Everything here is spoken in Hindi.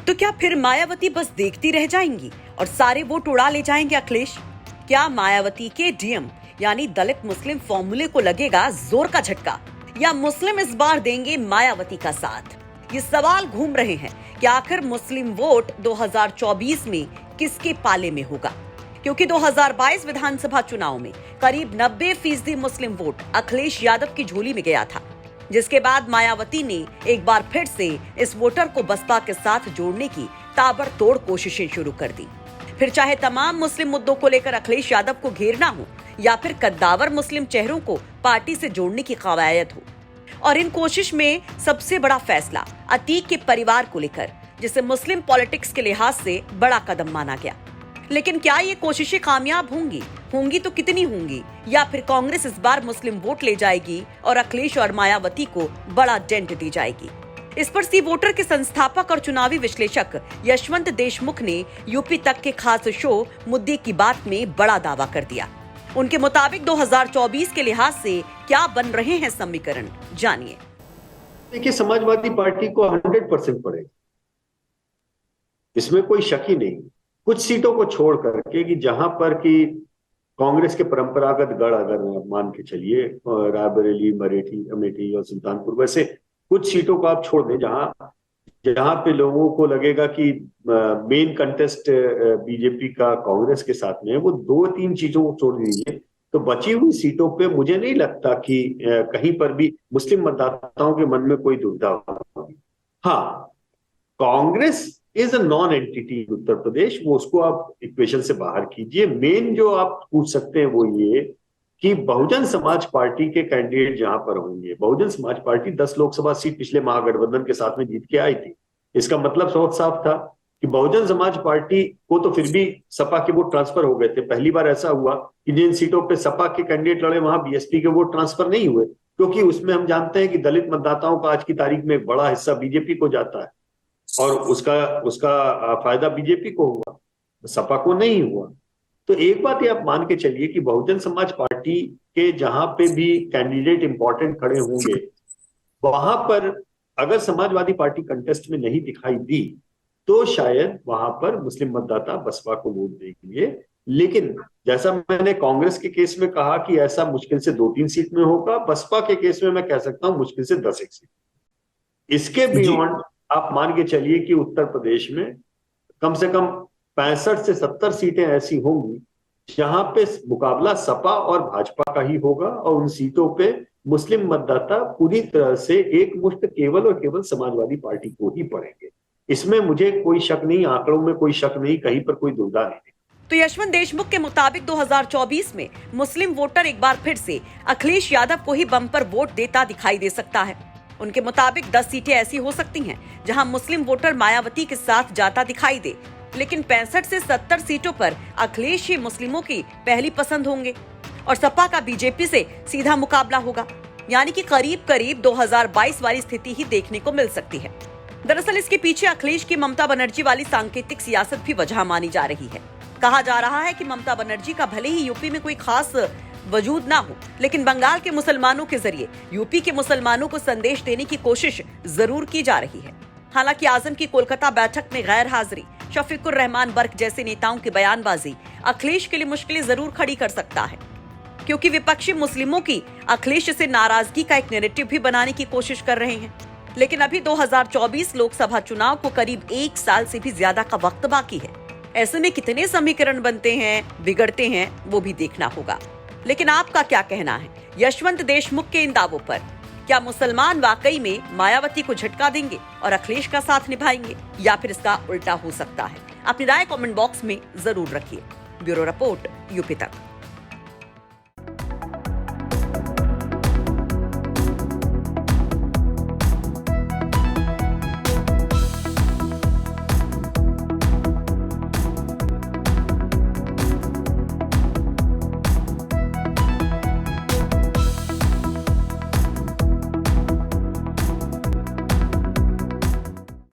तो क्या फिर मायावती बस देखती रह जाएंगी और सारे वोट उड़ा ले जाएंगे अखिलेश? क्या मायावती के डीएम यानी दलित मुस्लिम फॉर्मूले को लगेगा जोर का झटका, या मुस्लिम इस बार देंगे मायावती का साथ? ये सवाल घूम रहे हैं कि आखिर मुस्लिम वोट 2024 में किसके पाले में होगा, क्योंकि 2022 विधानसभा चुनाव में करीब 90% मुस्लिम वोट अखिलेश यादव की झोली में गया था, जिसके बाद मायावती ने एक बार फिर से इस वोटर को बसपा के साथ जोड़ने की ताबड़तोड़ कोशिशें शुरू कर दी। फिर चाहे तमाम मुस्लिम मुद्दों को लेकर अखिलेश यादव को घेरना हो या फिर कद्दावर मुस्लिम चेहरों को पार्टी से जोड़ने की कवायद हो। और इन कोशिश में सबसे बड़ा फैसला अतीक के परिवार को लेकर, जिसे मुस्लिम पॉलिटिक्स के लिहाज से बड़ा कदम माना गया। लेकिन क्या ये कोशिशें कामयाब होंगी तो कितनी होंगी, या फिर कांग्रेस इस बार मुस्लिम वोट ले जाएगी और अखिलेश और मायावती को बड़ा डेंट दी जाएगी? इस पर सी वोटर के संस्थापक और चुनावी विश्लेषक यशवंत देशमुख ने यूपी तक के खास शो मुद्दे की बात में बड़ा दावा कर दिया। उनके मुताबिक 2024 के लिहाज से क्या बन रहे हैं समीकरण, जानिए। देखिए, समाजवादी पार्टी को 100% पड़ेगा, इसमें कोई शक ही नहीं। कुछ सीटों को छोड़ करके कि जहां पर कि कांग्रेस के परंपरागत गढ़, अगर मान के चलिए रायबरेली, अमेठी और सुल्तानपुर, वैसे कुछ सीटों को आप छोड़ दें जहां पे लोगों को लगेगा कि मेन कंटेस्ट बीजेपी का कांग्रेस के साथ में है, वो 2-3 चीजों को छोड़ दीजिए तो बची हुई सीटों पे मुझे नहीं लगता कि कहीं पर भी मुस्लिम मतदाताओं के मन में कोई दुविधा होगी। हाँ, Congress is a non entity Uttar Pradesh, वो उसको आप इक्वेशन से बाहर कीजिए। मेन जो आप पूछ सकते हैं वो ये कि बहुजन समाज पार्टी के कैंडिडेट जहां पर होंगे, बहुजन समाज पार्टी 10 लोकसभा सीट पिछले महागठबंधन के साथ में जीत के आई थी। इसका मतलब बहुत साफ था कि बहुजन समाज पार्टी को तो फिर भी सपा के वोट ट्रांसफर हो गए थे। पहली बार ऐसा हुआ कि जिन सीटों पे सपा के कैंडिडेट लड़े वहां बीएसपी के वोट ट्रांसफर नहीं हुए, क्योंकि उसमें हम जानते हैं कि दलित मतदाताओं का आज की तारीख में एक बड़ा हिस्सा बीजेपी को जाता है और उसका फायदा बीजेपी को हुआ, सपा को नहीं हुआ। तो एक बात ये आप मान के चलिए कि बहुजन समाज पार्टी के जहां पे भी कैंडिडेट इंपॉर्टेंट खड़े होंगे, वहां पर अगर समाजवादी पार्टी कंटेस्ट में नहीं दिखाई दी तो शायद वहां पर मुस्लिम मतदाता बसपा को वोट देंगे। लेकिन जैसा मैंने कांग्रेस के केस में कहा कि ऐसा मुश्किल से 2-3 सीट में होगा, बसपा के केस में मैं कह सकता हूं मुश्किल से 10 सीट। इसके बियॉन्ड आप मान के चलिए कि उत्तर प्रदेश में कम से कम 65 से 70 सीटें ऐसी होंगी जहां पे मुकाबला सपा और भाजपा का ही होगा, और उन सीटों पे मुस्लिम मतदाता पूरी तरह से एकमुश्त केवल और केवल समाजवादी पार्टी को ही पड़ेंगे। इसमें मुझे कोई शक नहीं, आंकड़ों में कोई शक नहीं, कहीं पर कोई दुविधा नहीं। तो यशवंत देशमुख के मुताबिक 2024 में मुस्लिम वोटर एक बार फिर से अखिलेश यादव को ही बम्पर वोट देता दिखाई दे सकता है। उनके मुताबिक 10 सीटें ऐसी हो सकती हैं जहां मुस्लिम वोटर मायावती के साथ जाता दिखाई दे, लेकिन 65 से 70 सीटों पर अखिलेश ही मुस्लिमों की पहली पसंद होंगे और सपा का बीजेपी से सीधा मुकाबला होगा। यानी कि करीब 2022 वाली स्थिति ही देखने को मिल सकती है। दरअसल इसके पीछे अखिलेश की ममता बनर्जी वाली सांकेतिक सियासत भी वजह मानी जा रही है। कहा जा रहा है कि ममता बनर्जी का भले ही यूपी में कोई खास वजूद ना हो, लेकिन बंगाल के मुसलमानों के जरिए यूपी के मुसलमानों को संदेश देने की कोशिश जरूर की जा रही है। हालांकि आजम की कोलकाता बैठक में गैर हाजिरी, शफीकुर रहमान बर्क जैसे नेताओं की बयानबाजी अखिलेश के लिए मुश्किलें जरूर खड़ी कर सकता है, क्योंकि विपक्षी मुस्लिमों की अखिलेश से नाराजगी का एक नैरेटिव भी बनाने की कोशिश कर रहे हैं। लेकिन अभी 2024 लोकसभा चुनाव को करीब 1 साल से भी ज्यादा का वक्त बाकी है। ऐसे में कितने समीकरण बनते हैं, बिगड़ते हैं, वो भी देखना होगा। लेकिन आपका क्या कहना है यशवंत देशमुख के इन दावों पर? क्या मुसलमान वाकई में मायावती को झटका देंगे और अखिलेश का साथ निभाएंगे, या फिर इसका उल्टा हो सकता है? अपनी राय कमेंट बॉक्स में जरूर रखिए। ब्यूरो रिपोर्ट, यूपी तक।